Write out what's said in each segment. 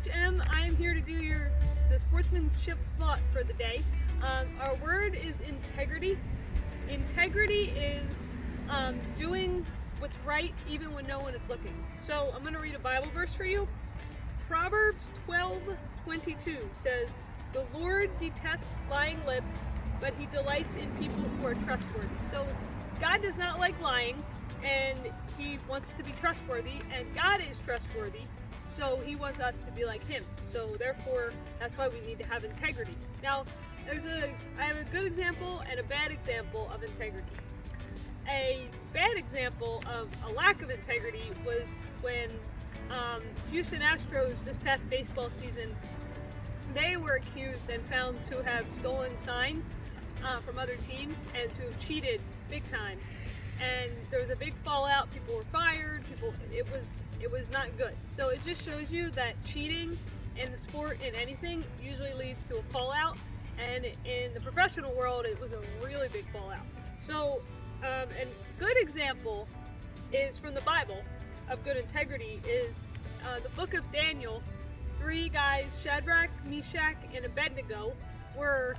Coach M. I am here to do the sportsmanship thought for the day. Our word is integrity. Integrity is doing what's right even when no one is looking. So I'm going to read a Bible verse for you. Proverbs 12:22 says, "The Lord detests lying lips, but he delights in people who are trustworthy." So God does not like lying, and he wants to be trustworthy, and God is trustworthy, so he wants us to be like him. So therefore, that's why we need to have integrity. Now, I have a good example and a bad example of integrity. A bad example of a lack of integrity was when Houston Astros this past baseball season, they were accused and found to have stolen signs from other teams and to have cheated big time. And there was a big fallout. People were fired. It was not good. So it just shows you that cheating in the sport, in anything, usually leads to a fallout. And in the professional world, it was a really big fallout. So a good example is from the Bible of good integrity is the book of Daniel. 3 guys, Shadrach, Meshach, and Abednego, were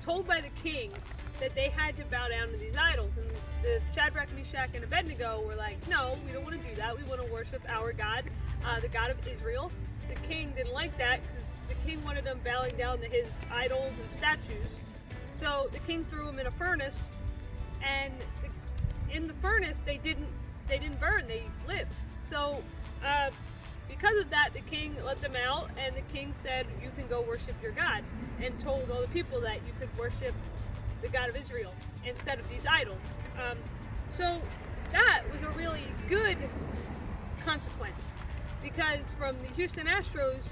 told by the king that they had to bow down to these idols. And the Shadrach, Meshach, and Abednego were like, no, we don't want to do that. We want to worship our God, the God of Israel. The king didn't like that because the king wanted them bowing down to his idols and statues. So the king threw them in a furnace, and in the furnace they didn't burn, they lived. So because of that, the king let them out, and the king said, you can go worship your God, and told all the people that you could worship the God of Israel instead of these idols. So that was a really good consequence, because from the Houston Astros,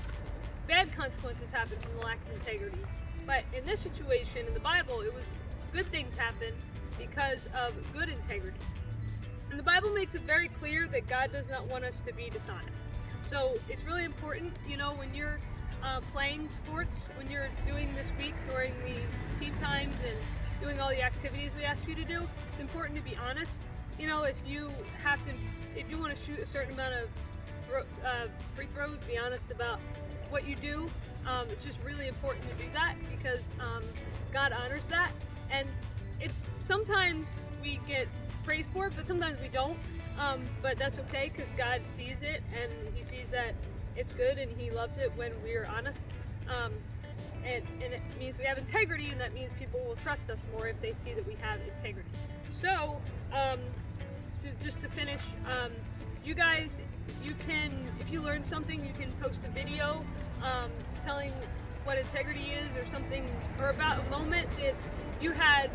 bad consequences happened from the lack of integrity. But in this situation, in the Bible, it was good things happened because of good integrity. And the Bible makes it very clear that God does not want us to be dishonest. So it's really important, when you're playing sports, when you're doing this week during the team times and doing all the activities we ask you to do, it's important to be honest. If you want to shoot a certain amount of free throws, be honest about what you do. It's just really important to do that because God honors that. And sometimes we get praised for it, but sometimes we don't. But that's okay because God sees it, and he sees that it's good, and he loves it when we're honest. And it means we have integrity, and that means people will trust us more if they see that we have integrity. So, to finish, you guys, you can, if you learn something, you can post a video telling what integrity is or something, or about a moment that you had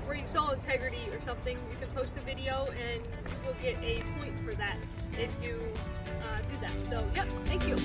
where you saw integrity or something. You can post a video and you will get a point for that if you do that. So, yep, thank you.